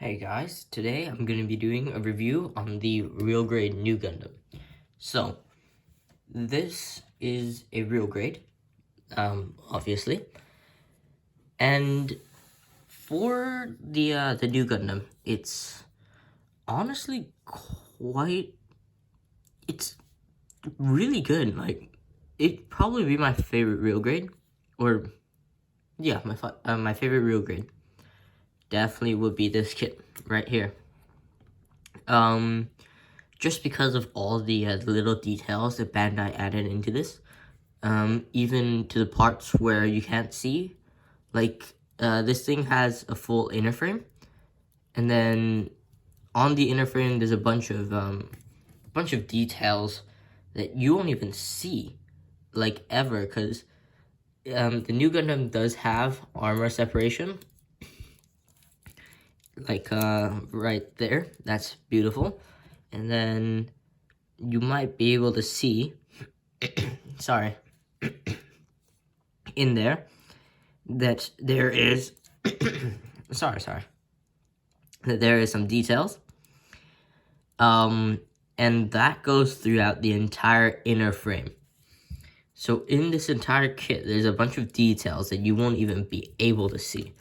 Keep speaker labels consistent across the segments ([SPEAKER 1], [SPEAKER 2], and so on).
[SPEAKER 1] Hey guys, today I'm going to be doing a review on the real grade new Gundam. So, this is a real grade, obviously, and for the new Gundam, it's honestly it's really good. Like, it'd probably be my favorite real grade, or yeah, my favorite real grade. Definitely would be this kit right here. Just because of all the little details that Bandai added into this, even to the parts where you can't see, like this thing has a full inner frame, and then on the inner frame there's a bunch of details that you won't even see, like ever, because the new Gundam does have armor separation, like right there. That's beautiful. And then you might be able to see, sorry, in there, that there is, sorry, that there is some details. And that goes throughout the entire inner frame. So in this entire kit, there's a bunch of details that you won't even be able to see.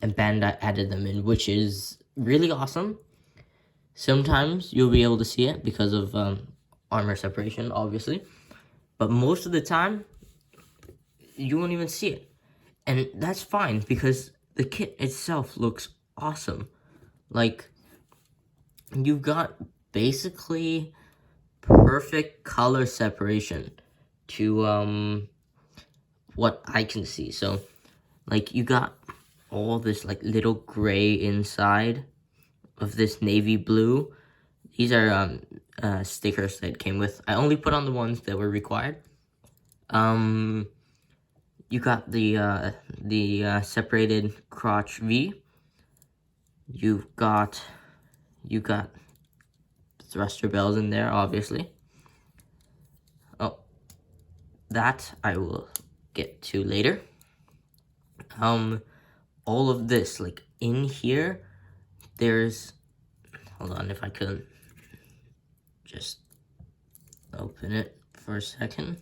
[SPEAKER 1] And Bandai added them in, which is really awesome. Sometimes you'll be able to see it because of armor separation, obviously. But most of the time, you won't even see it. And that's fine, because the kit itself looks awesome. Like, you've got basically perfect color separation to what I can see. So, like, you got all this like little gray inside of this navy blue. These are stickers that came with. I only put on the ones that were required. You got the separated crotch V. You got thruster bells in there, obviously. Oh, that I will get to later. All of this, like in here, there's, hold on, if I could just open it for a second.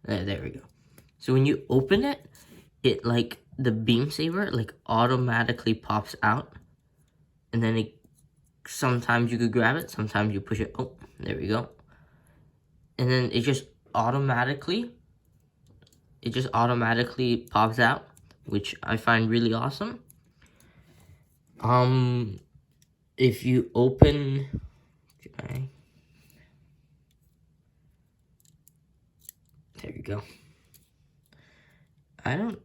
[SPEAKER 1] There we go. So when you open it, it like, the beam saber like automatically pops out, and then it, sometimes you could grab it, sometimes you push it. Oh, there we go. And then it just automatically pops out, which I find really awesome. If you open, okay, there you go. I don't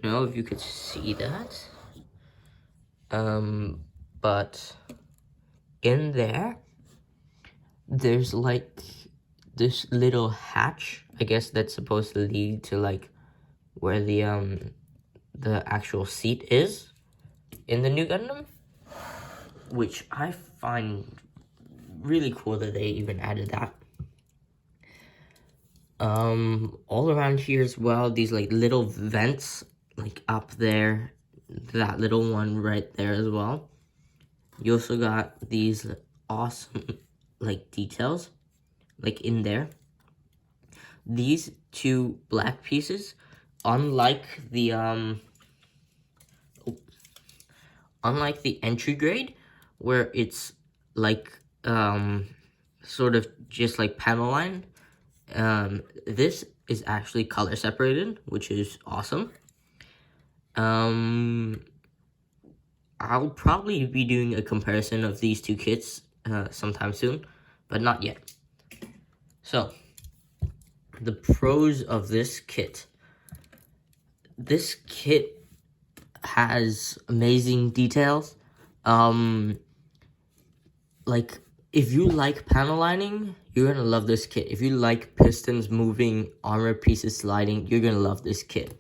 [SPEAKER 1] know if you could see that. But in there's like this little hatch, I guess, that's supposed to lead to like where the actual seat is in the new Gundam, which I find really cool that they even added that. All around here as well, these like little vents, like up there, that little one right there as well. You also got these awesome like details like in there. These two black pieces, unlike the entry grade, where it's like sort of just like panel line, this is actually color separated, which is awesome. I'll probably be doing a comparison of these two kits sometime soon, but not yet. So, the pros of this kit. This kit has amazing details. Like, if you like panel lining, you're gonna love this kit. If you like pistons moving, armor pieces sliding, you're gonna love this kit.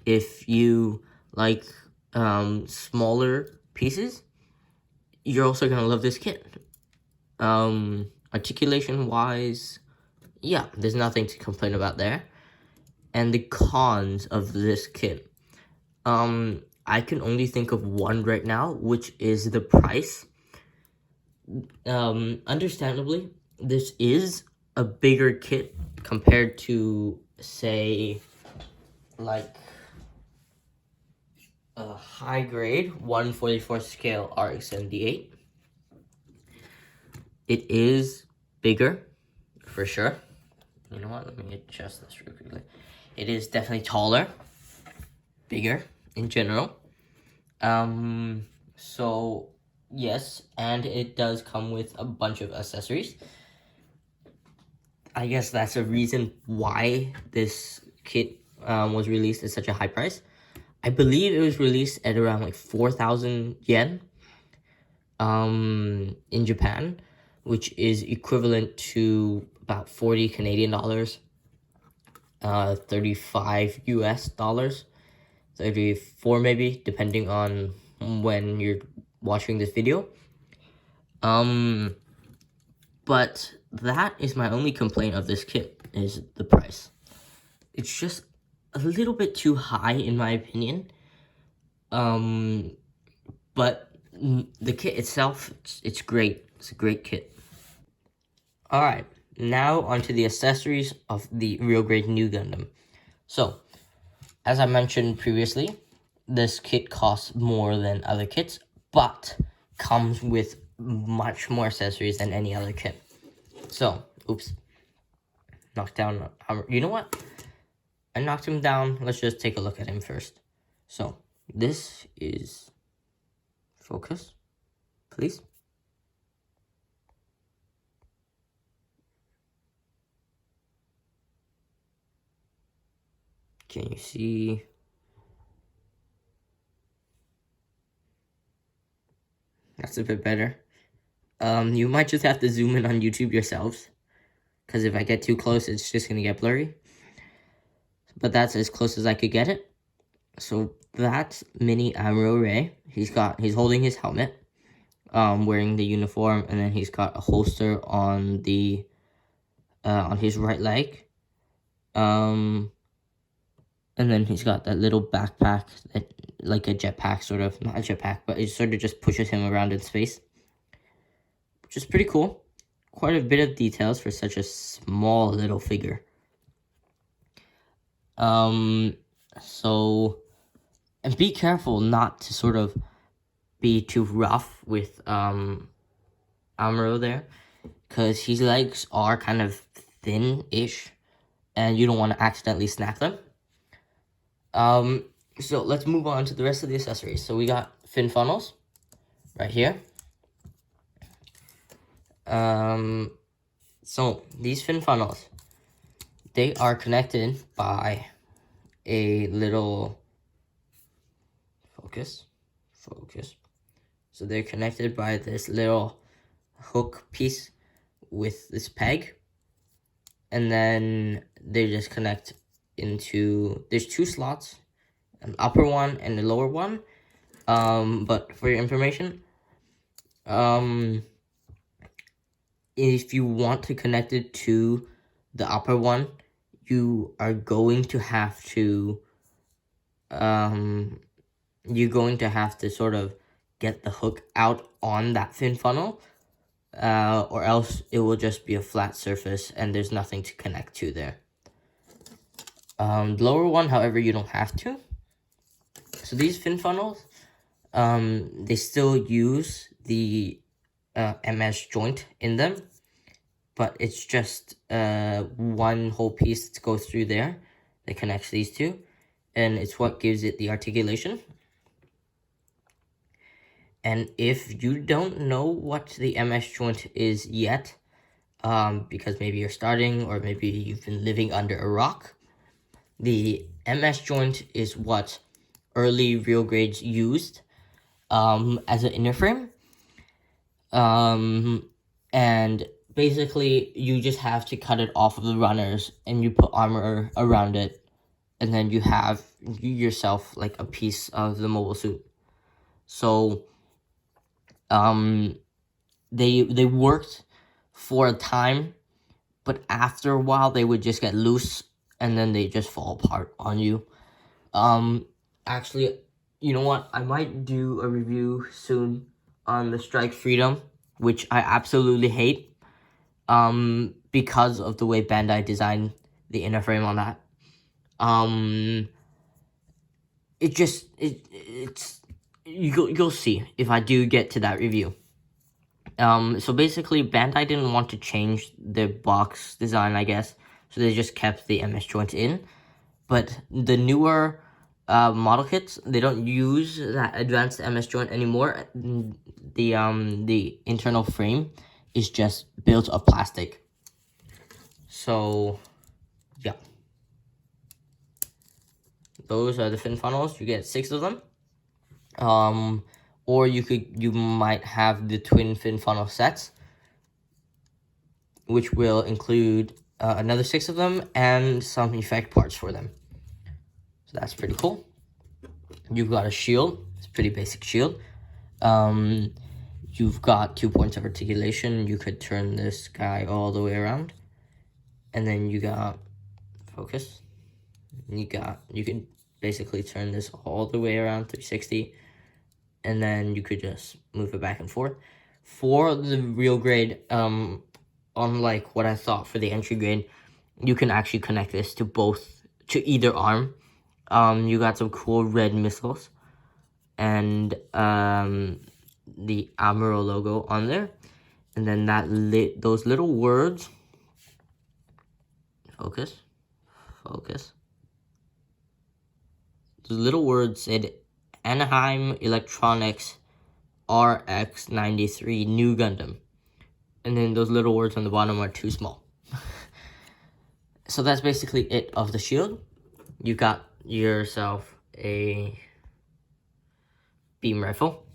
[SPEAKER 1] If you like smaller pieces, you're also gonna love this kit. Articulation wise, yeah, there's nothing to complain about there. And the cons of this kit. I can only think of one right now, which is the price. Understandably, this is a bigger kit compared to, say, like a high grade 144 scale RX-78. It is bigger, for sure. You know what? Let me adjust this real quickly. It is definitely taller, bigger in general. So yes, and it does come with a bunch of accessories. I guess that's a reason why this kit was released at such a high price. I believe it was released at around like 4,000 yen in Japan, which is equivalent to about 40 Canadian dollars, 35 US dollars, 34 maybe, depending on when you're watching this video. But that is my only complaint of this kit, is the price. It's just a little bit too high in my opinion. But the kit itself, it's great. It's a great kit. Alright, now onto the accessories of the real grade new Gundam. So, as I mentioned previously, this kit costs more than other kits, but comes with much more accessories than any other kit. So, oops. Knocked down. You know what? I knocked him down. Let's just take a look at him first. So, this is... Focus, please. Can you see? That's a bit better. You might just have to zoom in on YouTube yourselves, because if I get too close, it's just gonna get blurry. But that's as close as I could get it. So that's Mini Amuro Ray. He's holding his helmet, wearing the uniform, and then he's got a holster on the on his right leg. And then he's got that little backpack, that like a jetpack, sort of. Not a jetpack, but it sort of just pushes him around in space, which is pretty cool. Quite a bit of details for such a small little figure. So, and be careful not to sort of be too rough with Amuro there, because his legs are kind of thin-ish, and you don't want to accidentally snap them. So let's move on to the rest of the accessories. So we got fin funnels right here. So these fin funnels, they are connected by a little focus. So they're connected by this little hook piece with this peg, and then they just connect into, there's two slots, an upper one and a lower one. But for your information, if you want to connect it to the upper one, you are going to have to sort of get the hook out on that fin funnel, or else it will just be a flat surface and there's nothing to connect to there. The lower one, however, you don't have to. So these fin funnels, they still use the MS joint in them, but it's just one whole piece that goes through there that connects these two, and it's what gives it the articulation. And if you don't know what the MS joint is yet, because maybe you're starting, or maybe you've been living under a rock, the MS joint is what early real grades used as an inner frame. And basically you just have to cut it off of the runners and you put armor around it, and then you have yourself like a piece of the mobile suit. So they worked for a time, but after a while they would just get loose and then they just fall apart on you. Actually, you know what? I might do a review soon on the Strike Freedom, which I absolutely hate. Because of the way Bandai designed the inner frame on that. It's you'll see if I do get to that review. So basically, Bandai didn't want to change their box design, I guess, so they just kept the MS joint in. But the newer model kits, they don't use that advanced MS joint anymore. The internal frame is just built of plastic. So yeah, those are the fin funnels. You get 6 of them. Or you might have the twin fin funnel sets, which will include another 6 of them and some effect parts for them. So that's pretty cool. You've got a shield. It's a pretty basic shield. You've got 2 points of articulation. You could turn this guy all the way around. And then you got focus. You can basically turn this all the way around 360. And then you could just move it back and forth. For the real grade, unlike what I thought for the entry grade, you can actually connect this to either arm. You got some cool red missiles and the Amuro logo on there, and then those little words. Focus. The little words said Anaheim Electronics RX-93 New Gundam, and then those little words on the bottom are too small. So that's basically it of the shield. You got yourself a beam rifle.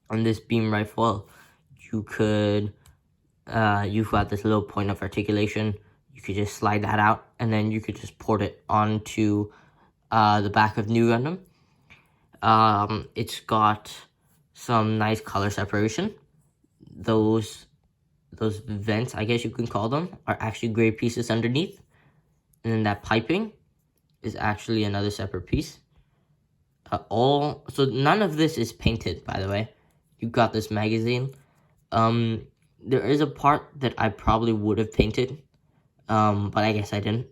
[SPEAKER 1] On this beam rifle, you've got this little point of articulation. You could just slide that out, and then you could just port it onto the back of New Gundam. It's got some nice color separation. Those vents, I guess you can call them, are actually gray pieces underneath. And then that piping is actually another separate piece. So none of this is painted, by the way. You got this magazine. There is a part that I probably would have painted, but I guess I didn't,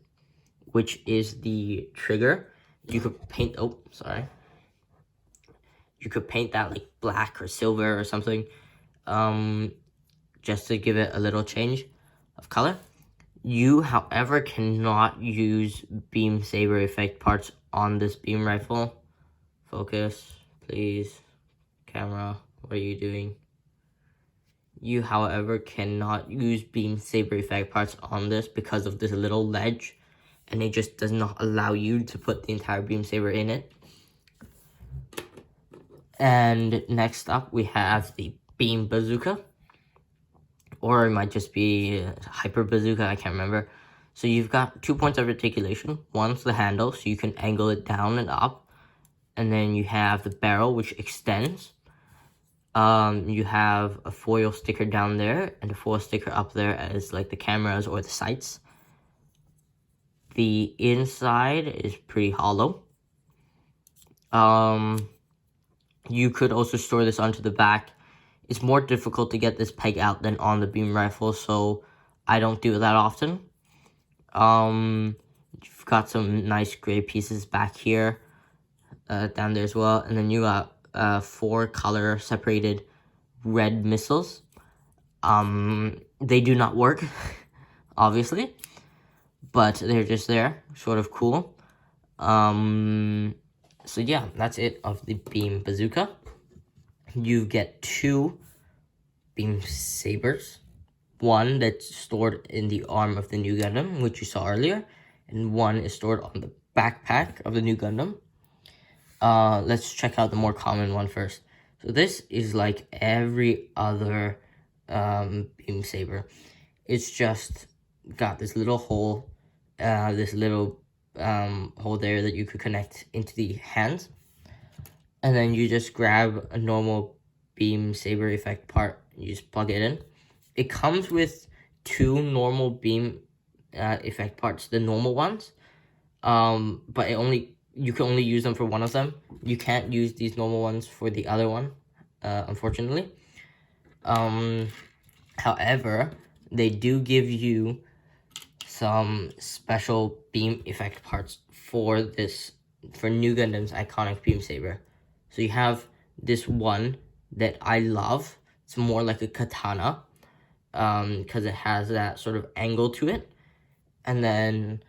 [SPEAKER 1] which is the trigger. You could paint, you could paint that like black or silver or something, just to give it a little change of color. You, however, cannot use beam saber effect parts on this beam rifle. Focus, please. Camera, what are you doing? You, however, cannot use beam saber effect parts on this because of this little ledge, and it just does not allow you to put the entire beam saber in it. And next up, we have the beam bazooka, or it might just be hyper bazooka, I can't remember. So you've got 2 points of articulation. One's the handle, so you can angle it down and up. And then you have the barrel, which extends. You have a foil sticker down there, and a foil sticker up there as like the cameras or the sights. The inside is pretty hollow. You could also store this onto the back. It's more difficult to get this peg out than on the beam rifle, so I don't do it that often. You've got some nice gray pieces back here, down there as well, and then you got 4 color separated red missiles. They do not work, obviously, but they're just there, sort of cool. So yeah, that's it of the beam bazooka. You get 2 beam sabers. One that's stored in the arm of the New Gundam, which you saw earlier, and one is stored on the backpack of the New Gundam. Let's check out the more common one first. So this is like every other beam saber. It's just got this little hole, hole there that you could connect into the hands, and then you just grab a normal beam saber effect part. You just plug it in. It comes with 2 normal beam effect parts, the normal ones, but it only you can only use them for one of them. You can't use these normal ones for the other one, unfortunately. However, they do give you some special beam effect parts for New Gundam's iconic beam saber. So you have this one that I love. It's more like a katana, because it has that sort of angle to it. And then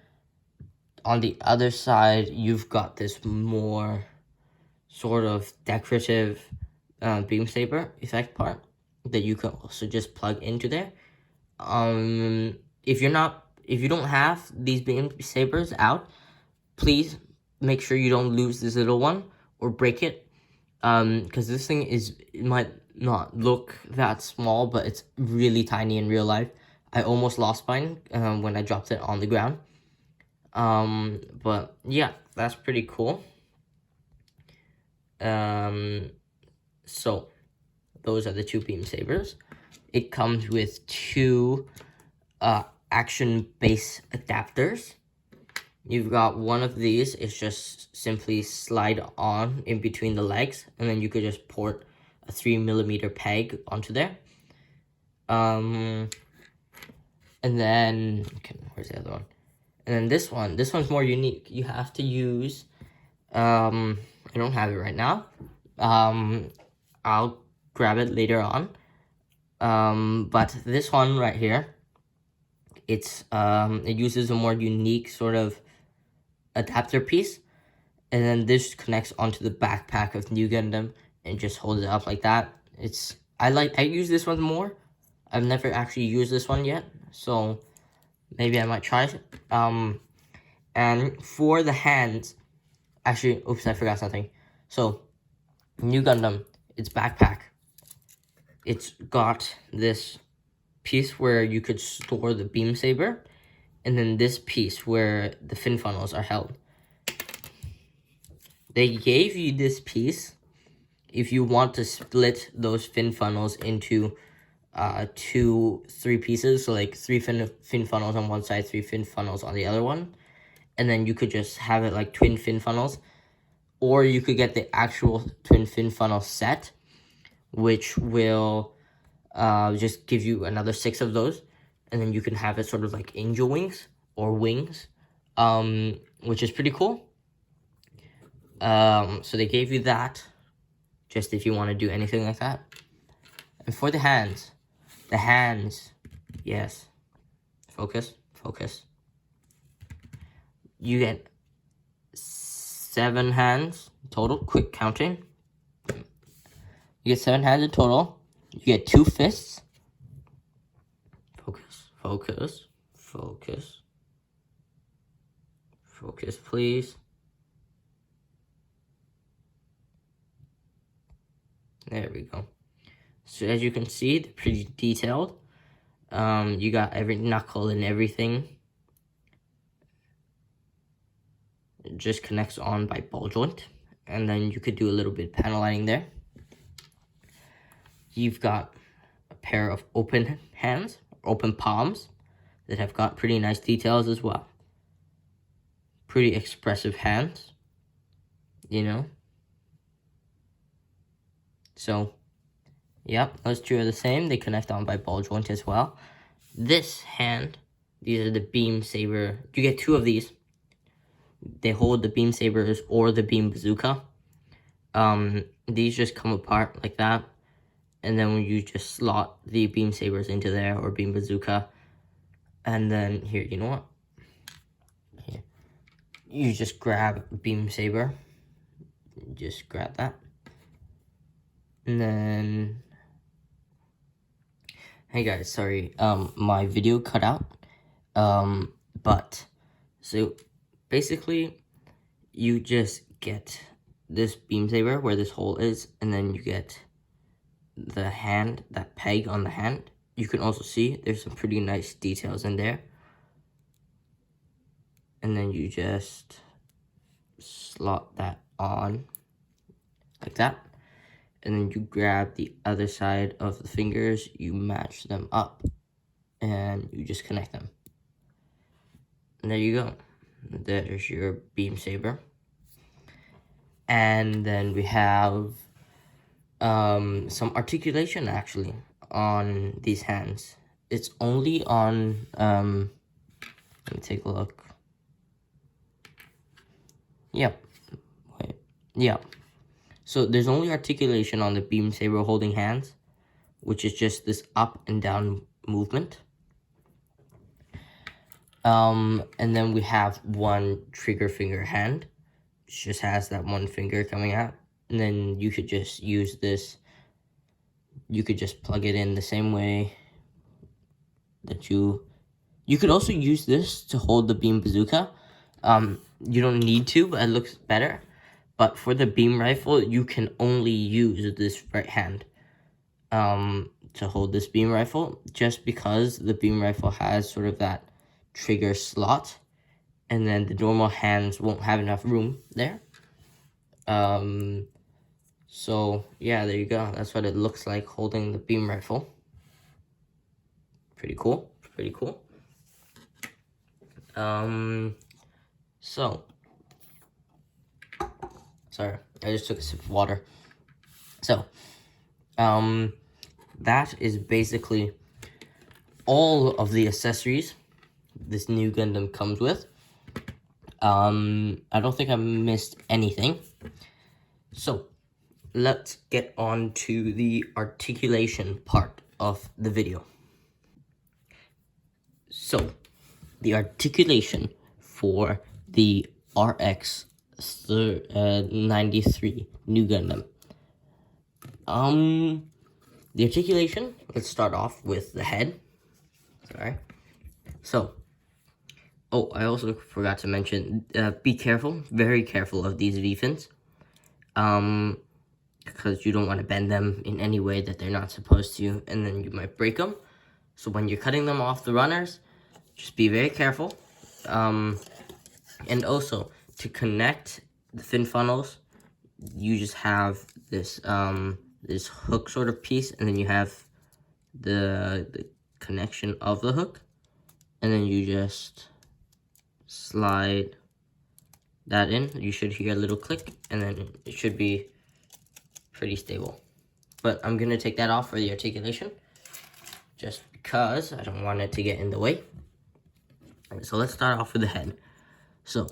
[SPEAKER 1] on the other side, you've got this more sort of decorative beam saber effect part that you can also just plug into there. If you don't have these beam sabers out, please make sure you don't lose this little one or break it, because this thing it might not look that small, but it's really tiny in real life. I almost lost mine when I dropped it on the ground. But yeah, that's pretty cool. So those are the two beam sabers. It comes with two action base adapters. You've got one of these. It's just simply slide on in between the legs, and then you could just port a 3mm peg onto there. And then where's the other one? And then this one's more unique. You have to use I don't have it right now. I'll grab it later on. But this one right here, it uses a more unique sort of adapter piece, and then this connects onto the backpack of New Gundam and just holds it up like that. I use this one more. I've never actually used this one yet, so maybe I might try it. And for the hands, actually, oops, I forgot something. So, New Gundam, its backpack, it's got this piece where you could store the beam saber, and then this piece where the fin funnels are held. They gave you this piece if you want to split those fin funnels into 3 pieces, so like 3 fin funnels on one side, 3 fin funnels on the other one, and then you could just have it like twin fin funnels, or you could get the actual twin fin funnel set, which will just give you another 6 of those, and then you can have it sort of like angel wings or wings, which is pretty cool. So they gave you that just if you want to do anything like that. And for the hands, yes, focus, you get 7 hands total. Quick counting. You get 7 hands in total. You get 2 fists. Focus, please. There we go. So as you can see, they're pretty detailed. You got every knuckle and everything. It just connects on by ball joint, and then you could do a little bit of panel lining there. You've got a pair of open hands, open palms, that have got pretty nice details as well. Pretty expressive hands, you know. So, yep, those two are the same. They connect on by ball joint as well. This hand, these are the beam saber. You get 2 of these. They hold the beam sabers or the beam bazooka. These just come apart like that, and then when you just slot the beam sabers into there, or beam bazooka, and then here, you know what? Here, you just grab beam saber. Just grab that, and then, hey guys, sorry, my video cut out. But so basically, you just get this beam saber where this hole is, and then you get the hand, that peg on the hand. You can also see there's some pretty nice details in there. And then you just slot that on like that. And then you grab the other side of the fingers, you match them up, and you just connect them. And there you go. There's your beam saber. And then we have some articulation actually on these hands. It's only on, let me take a look. Yep. Wait. Yeah. So there's only articulation on the beam saber holding hands, which is just this up and down movement. And then we have one trigger finger hand, which just has that one finger coming out. And then you could just use this. You could just plug it in the same way that you could also use this to hold the beam bazooka. You don't need to, but it looks better. But for the beam rifle, you can only use this right hand to hold this beam rifle, just because the beam rifle has sort of that trigger slot, and then the normal hands won't have enough room there. So yeah, there you go. That's what it looks like holding the beam rifle. Pretty cool. Pretty cool. So, sorry, I just took a sip of water. So, that is basically all of the accessories this new Gundam comes with. I don't think I missed anything. So, let's get on to the articulation part of the video. So, the articulation for the RX 93 new Gundam. The articulation, let's start off with the head. Sorry. So, oh, I also forgot to mention, be careful, very careful of these V-fins. Because you don't want to bend them in any way that they're not supposed to, and then you might break them. So when you're cutting them off the runners, just be very careful. And also, to connect the fin funnels, you just have this this hook sort of piece, and then you have the connection of the hook, and then you just slide that in. You should hear a little click, and then it should be pretty stable. But I'm gonna take that off for the articulation, just because I don't want it to get in the way. So let's start off with the head. So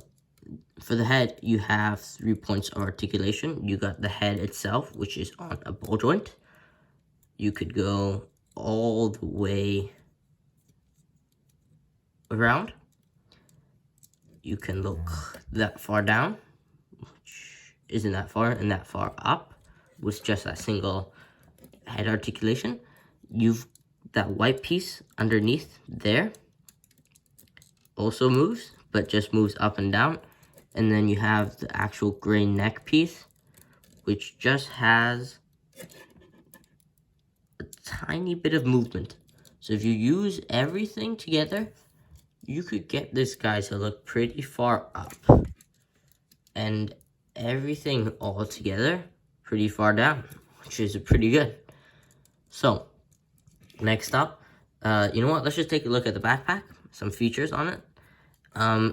[SPEAKER 1] for the head, you have 3 points of articulation. You got the head itself, which is on a ball joint. You could go all the way around. You can look that far down, which isn't that far, and that far up with just a single head articulation. You've that white piece underneath there also moves, but just moves up and down. And then you have the actual gray neck piece, which just has a tiny bit of movement. So if you use everything together, you could get this guy to look pretty far up, and everything all together pretty far down, which is pretty good. So next up, you know what, let's just take a look at the backpack, some features on it.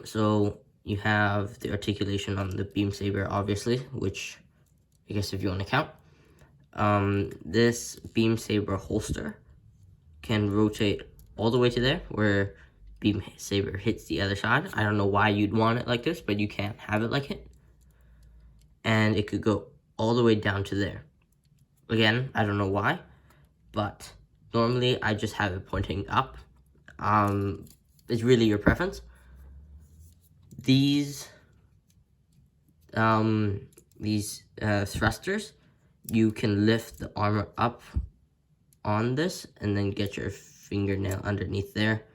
[SPEAKER 1] So you have the articulation on the beam saber, obviously, which I guess if you want to count. This beam saber holster can rotate all the way to there, where beam saber hits the other side. I don't know why you'd want it like this, but you can't have it like it. And it could go all the way down to there. Again, I don't know why, but normally I just have it pointing up. It's really your preference. These thrusters, you can lift the armor up on this and then get your fingernail underneath there.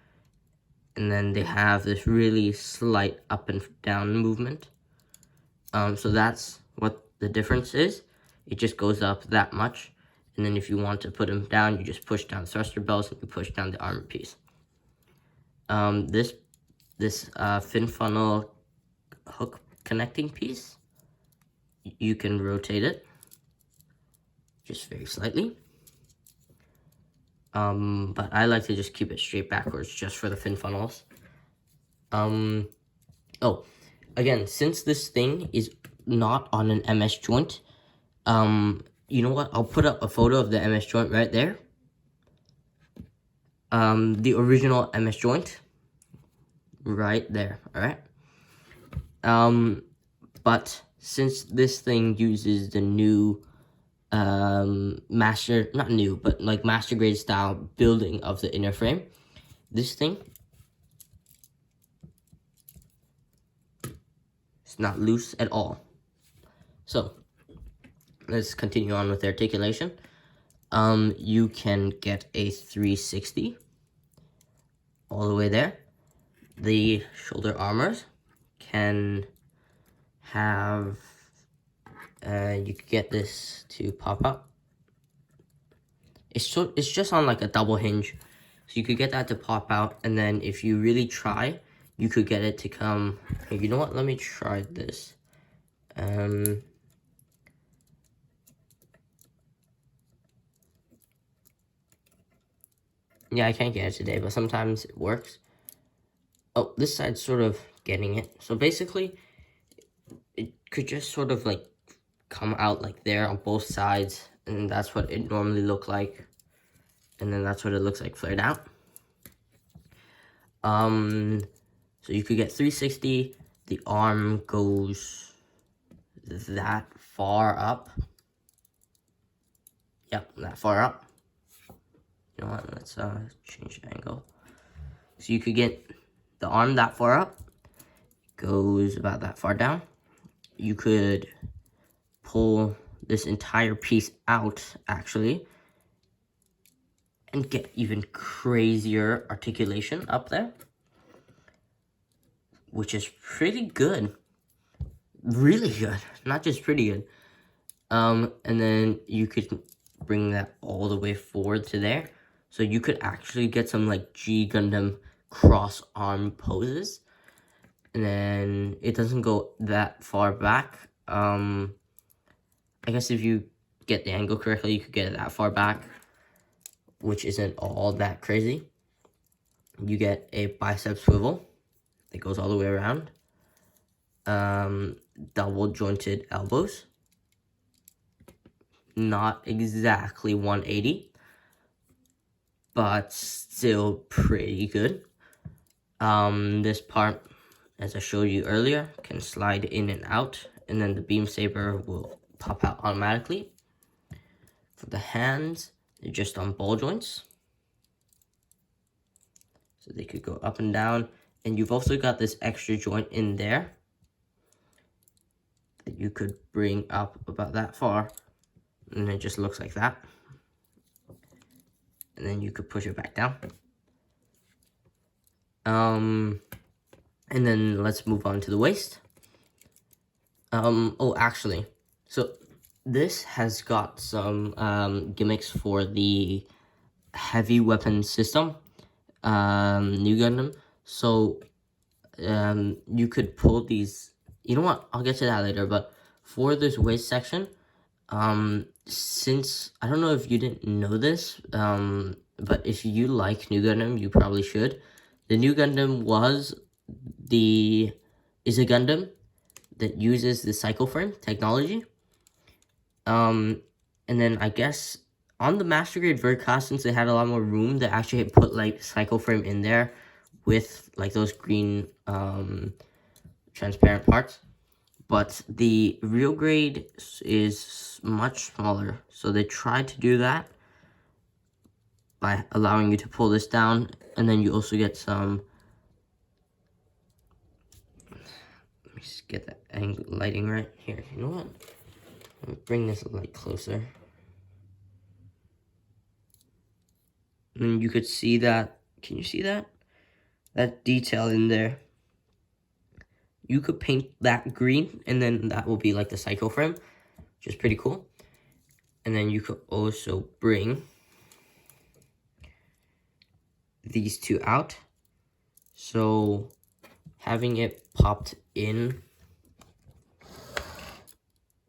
[SPEAKER 1] And then they have this really slight up and down movement. So that's what the difference is. It just goes up that much. And then if you want to put them down, you just push down the thruster bells and you push down the armor piece. This fin funnel hook connecting piece, you can rotate it just very slightly. But I like to just keep it straight backwards just for the fin funnels. Oh, again, since this thing is not on an MS joint. You know what? I'll put up a photo of the MS joint right there. The original MS joint right there, all right? But since this thing uses the new master grade style building of the inner frame, this thing is not loose at all. So let's continue on with the articulation. You can get a 360 all the way there. The shoulder armors can have, you could get this to pop up. It's just on like a double hinge, so you could get that to pop out, and then if you really try, you could get it to come. Hey, you know what? Let me try this. Yeah, I can't get it today, but sometimes it works. Oh, this side's sort of getting it. So basically, it could just sort of like come out like there on both sides, and that's what it normally look like. And then that's what it looks like flared out. So you could get 360. The arm goes that far up. Yep, that far up. You know what? Let's change the angle. So you could get the arm that far up. Goes about that far down. You could pull this entire piece out, actually, and get even crazier articulation up there, which is pretty good. Really good. Not just pretty good. And then you could bring that all the way forward to there. So you could actually get some like G Gundam cross arm poses. And then it doesn't go that far back. I guess if you get the angle correctly, you could get it that far back, which isn't all that crazy. You get a bicep swivel that goes all the way around. Double jointed elbows. Not exactly 180, but still pretty good. This part, as I showed you earlier, can slide in and out, and then the beam saber will pop out automatically. For the hands, they're just on ball joints, so they could go up and down. And you've also got this extra joint in there that you could bring up about that far, and it just looks like that. And then you could push it back down. And then let's move on to the waist. Oh, actually, so this has got some gimmicks for the heavy weapon system, New Gundam. So you could pull these. You know what? I'll get to that later. But for this waist section, since I don't know if you didn't know this, but if you like New Gundam, you probably should. The New Gundam is a Gundam that uses the cycle frame technology. And then I guess on the master grade Verticast, since they had a lot more room, they actually put like cycle frame in there with like those green transparent parts. But the real grade is much smaller, so they tried to do that by allowing you to pull this down, and then you also get some. Let me just get that angle lighting right here. You know what? Let me bring this light closer. And you could see that. Can you see that? That detail in there. You could paint that green, and then that will be like the cycle frame, which is pretty cool. And then you could also bring these two out. So having it popped in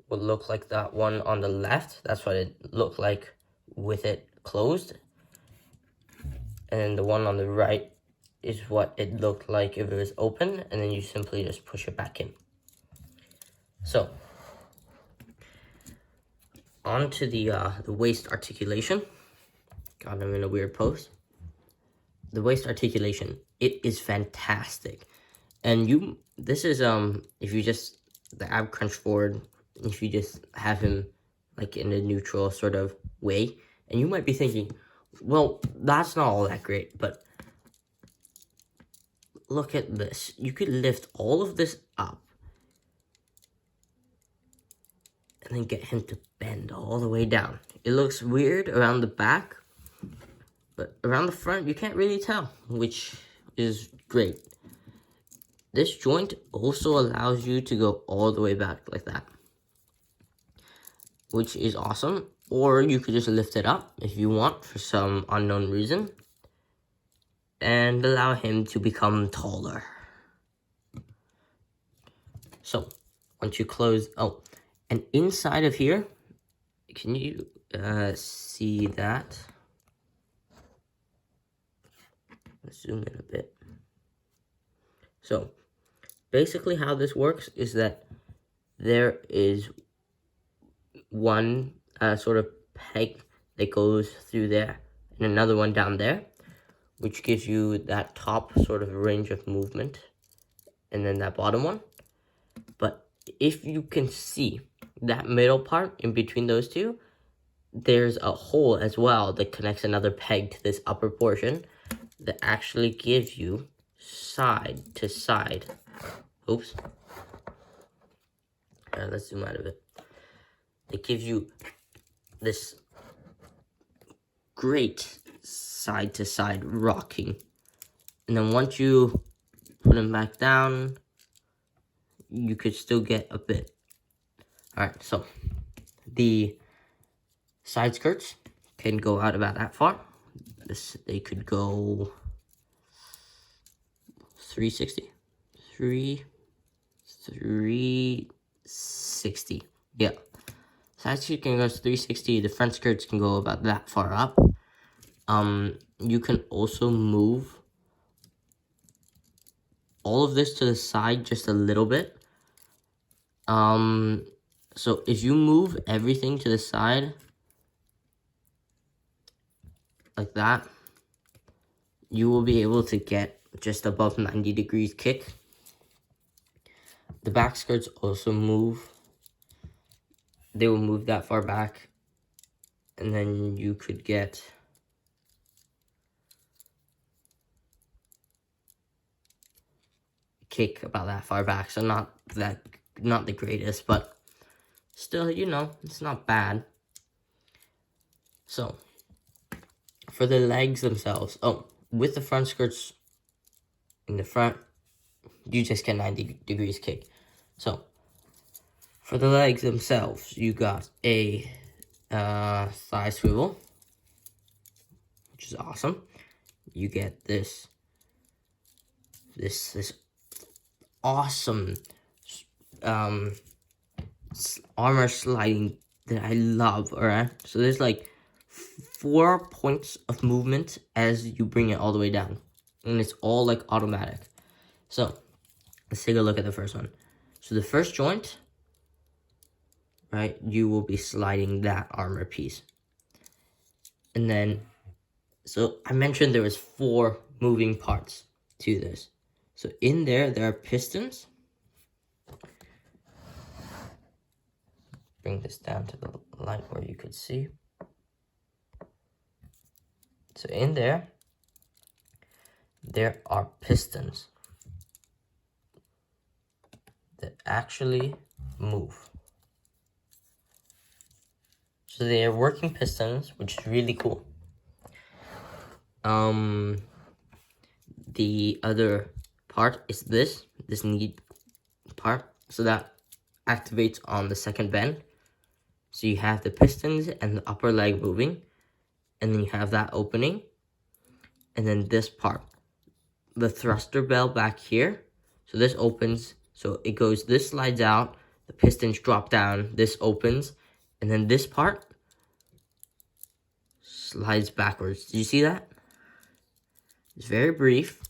[SPEAKER 1] would look like that one on the left. That's what it looked like with it closed. And then the one on the right is what it looked like if it was open, and then you simply just push it back in. So on to the waist articulation. God, I'm in a weird pose. The waist articulation, it is fantastic. And this is, if you just, the ab crunch forward, if you just have him like in a neutral sort of way, and you might be thinking, well, that's not all that great, but look at this. You could lift all of this up and then get him to bend all the way down. It looks weird around the back, but around the front, you can't really tell, which is great. This joint also allows you to go all the way back like that, which is awesome. Or you could just lift it up if you want for some unknown reason and allow him to become taller. So once you close, oh, and inside of here, can you see that? Let's zoom in a bit. So basically how this works is that there is one sort of peg that goes through there and another one down there, which gives you that top sort of range of movement, and then that bottom one. But if you can see that middle part in between those two, there's a hole as well that connects another peg to this upper portion that actually gives you side to side. Oops. Let's zoom out of it. It gives you this great side to side rocking. And then once you put them back down, you could still get a bit. Alright, so the side skirts can go out about that far. They could go 360. 360. Yeah. Side skirt can go 360. The front skirts can go about that far up. You can also move all of this to the side just a little bit. So if you move everything to the side like that, you will be able to get just above 90 degrees kick. The back skirts also move. They will move that far back, and then you could get kick about that far back. So not the greatest, but still, you know, it's not bad. So for the legs themselves, with the front skirts in the front, you just get 90 degrees kick. So for the legs themselves, you got a thigh swivel, which is awesome. You get this awesome armor sliding that I love. Alright, so there's like 4 points of movement as you bring it all the way down, and it's all like automatic. So let's take a look at the first one. So the first joint, right, you will be sliding that armor piece. And then, so I mentioned there was 4 moving parts to this. So in there are pistons. Bring this down to the light where you could see. So in there are pistons that actually move. So they are working pistons, which is really cool. The other part is this knee part. So that activates on the second bend. So you have the pistons and the upper leg moving, and then you have that opening, and then this part, the thruster bell back here. So this opens, so it goes, this slides out, the pistons drop down, this opens, and then this part slides backwards. Did you see that? It's very brief,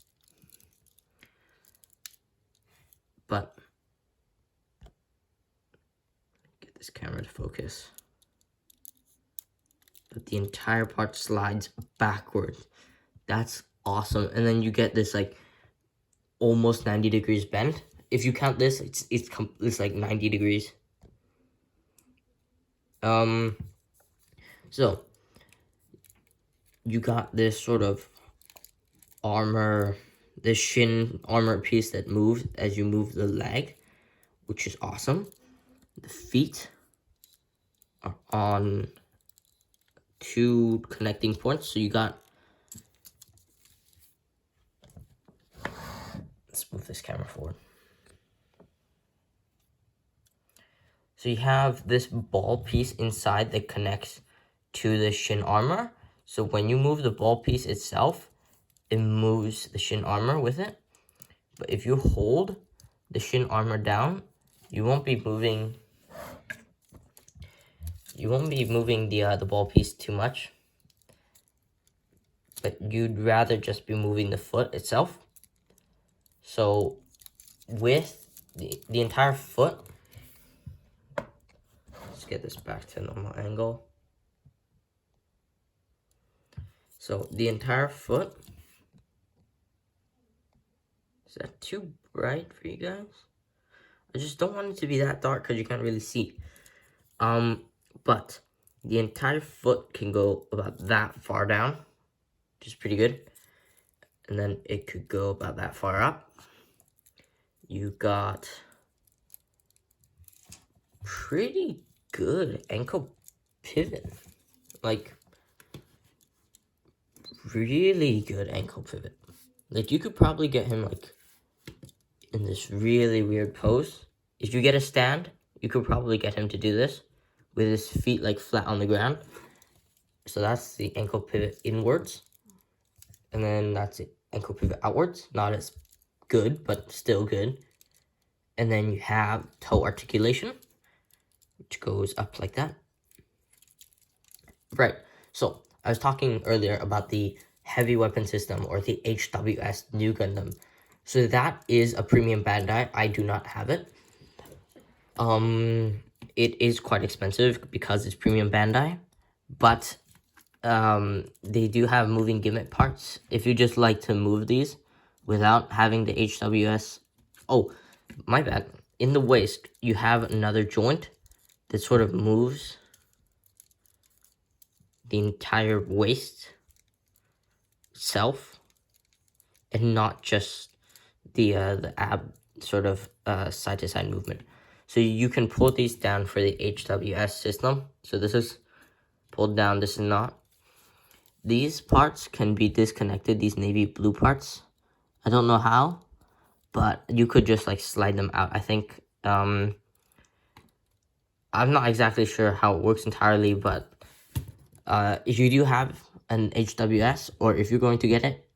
[SPEAKER 1] but get this camera to focus. but the entire part slides backwards. That's awesome. And then you get this like almost 90 degrees bend. If you count this, it's like 90 degrees. So you got this sort of armor, this shin armor piece that moves as you move the leg, which is awesome. The feet are on 2 connecting points, so you got, let's move this camera forward. So you have this ball piece inside that connects to the shin armor. So when you move the ball piece itself, it moves the shin armor with it. But if you hold the shin armor down, you won't be moving the ball piece too much. But you'd rather just be moving the foot itself. So with the entire foot, let's get this back to normal angle. So the entire foot, is that too bright for you guys? I just don't want it to be that dark because you can't really see. But the entire foot can go about that far down, which is pretty good. And then it could go about that far up. You got pretty good ankle pivot. Like, really good ankle pivot. Like, you could probably get him, like, in this really weird pose. If you get a stand, you could probably get him to do this with his feet, like, flat on the ground. So that's the ankle pivot inwards. And then that's the ankle pivot outwards. Not as good, but still good. And then you have toe articulation, which goes up like that. Right, so I was talking earlier about the heavy weapon system, or the HWS new Gundam. So that is a premium Bandai. I do not have it. It is quite expensive because it's premium Bandai, but they do have moving gimmick parts. If you just like to move these without having the HWS, oh, my bad. In the waist, you have another joint that sort of moves the entire waist itself, and not just the ab sort of side to side movement. So you can pull these down for the HWS system. So this is pulled down, this is not. These parts can be disconnected, these navy blue parts. I don't know how, but you could just like slide them out. I think, I'm not exactly sure how it works entirely, but if you do have an HWS, or if you're going to get it,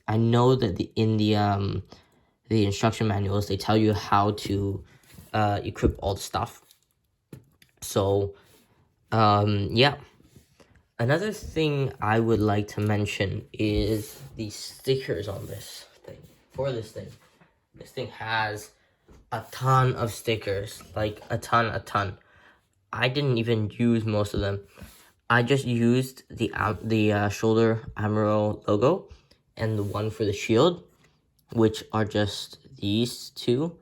[SPEAKER 1] I know that in the instruction manuals, they tell you how to equip all the stuff. So, yeah. Another thing I would like to mention is the stickers on this thing. For this thing. This thing has a ton of stickers. Like, a ton. I didn't even use most of them. I just used the shoulder Amuro logo and the one for the shield, which are just these two.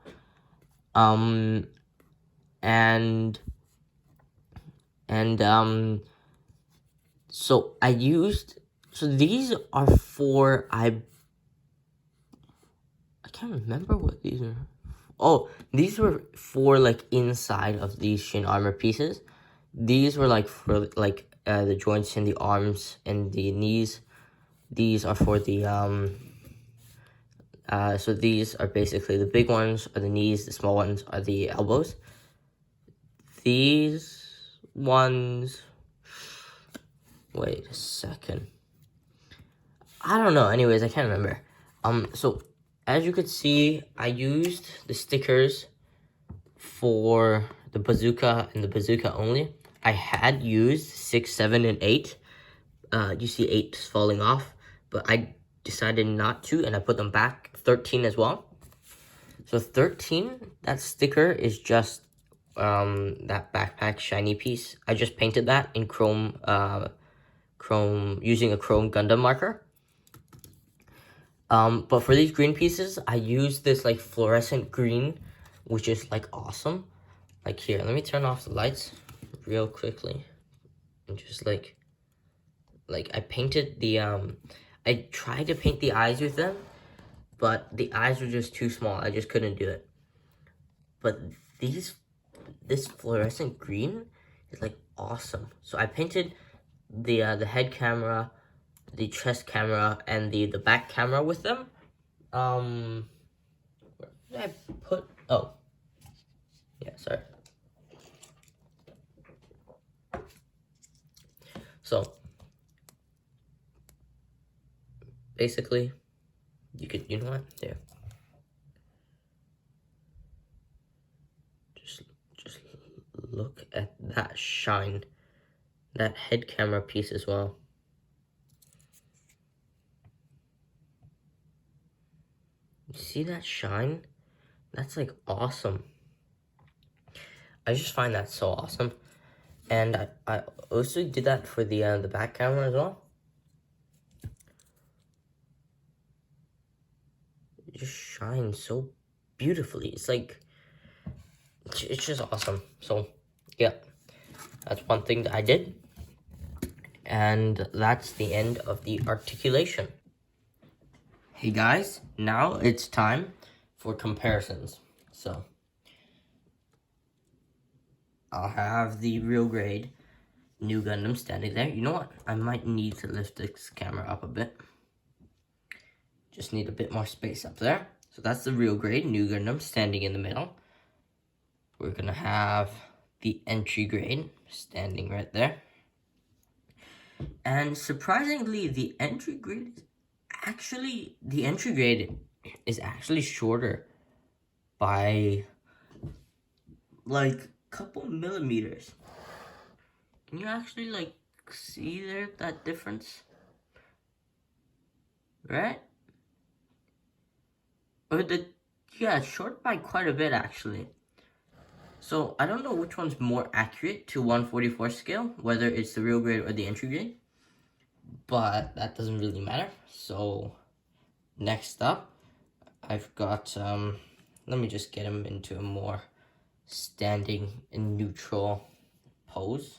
[SPEAKER 1] So I used, so these are for, I can't remember what these are. Oh, these were for like inside of these shin armor pieces. These were like for like the joints in the arms and the knees. These are for the so these are basically the big ones are the knees, the small ones are the elbows. These ones, wait a second, I don't know, anyways, I can't remember. So as you could see, I used the stickers for the bazooka and the bazooka only. I had used 6, 7, and 8. You see 8 falling off, but I decided not to, and I put them back. 13 as well. So 13, that sticker is just that backpack shiny piece. I just painted that in chrome using a chrome Gundam marker. But for these green pieces, I use this like fluorescent green, which is like awesome. Like here, let me turn off the lights real quickly. And just like I painted the, I tried to paint the eyes with them, but the eyes were just too small. I just couldn't do it. But this fluorescent green is like awesome. So I painted the head camera, the chest camera, and the back camera with them. Where did I put? Oh, yeah, sorry. So basically, you know what? There. Just look at that shine, that head camera piece as well. You see that shine? That's like awesome. I just find that so awesome. And I also did that for the back camera as well. It just shines so beautifully. It's like, it's just awesome. So yeah, that's one thing that I did. And that's the end of the articulation. Hey guys, now it's time for comparisons. So I'll have the real grade new Gundam standing there. You know what? I might need to lift this camera up a bit. Just need a bit more space up there. So that's the real grade new Gundam standing in the middle. We're gonna have the entry grade standing right there. And surprisingly, the entry grade is actually shorter by like a couple millimeters. Can you actually like see there that difference? Right? Or yeah, it's short by quite a bit actually. So I don't know which one's more accurate to 1/44 scale, whether it's the real grade or the entry grade, but that doesn't really matter. So next up, I've got, let me just get him into a more standing and neutral pose.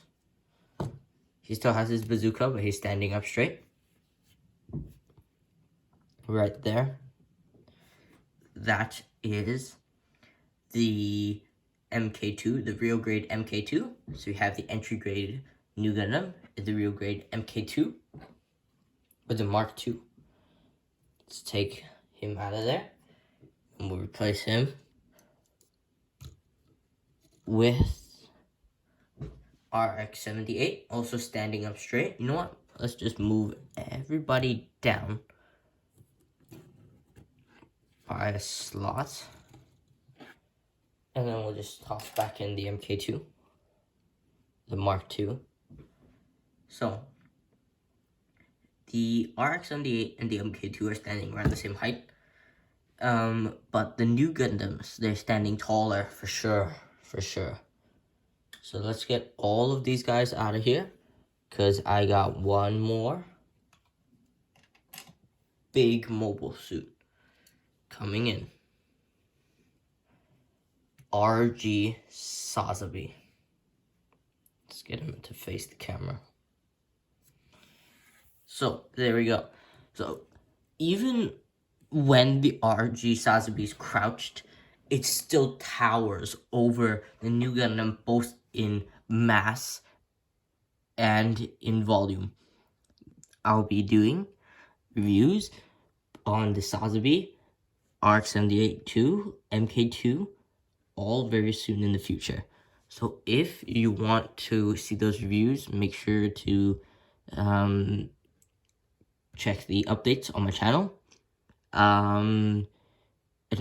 [SPEAKER 1] He still has his bazooka, but he's standing up straight. Right there. That is the MK2, the real grade MK2. So we have the entry grade new Gundam, the real grade MK2, with the Mark II. Let's take him out of there, and we'll replace him with RX-78, also standing up straight. You know what? Let's just move everybody down by a slot. And then we'll just toss back in the MK2, the Mark II. So, the RX-78 and the MK2 are standing around the same height. But the new Gundams, they're standing taller for sure. So let's get all of these guys out of here, because I got one more big mobile suit coming in. RG Sazabi. Let's get him to face the camera. So there we go. So even when the RG Sazabi is crouched, it still towers over the new Gundam, both in mass and in volume. I'll be doing reviews on the Sazabi, RX-78-2, MK2, all very soon in the future. So if you want to see those reviews, make sure to check the updates on my channel. An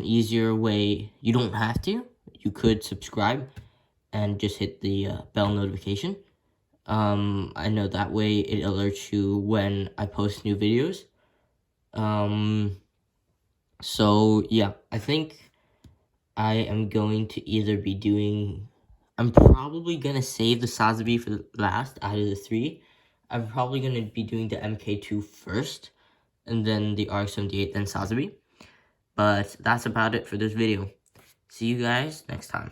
[SPEAKER 1] easier way, you don't have to, you could subscribe and just hit the bell notification. I know that way it alerts you when I post new videos. So yeah, I think I am going to either be doing, I'm probably gonna save the Sazabi for the last out of the three. I'm probably going to be doing the MK2 first, and then the RX-78, then Sazabi. But that's about it for this video. See you guys next time.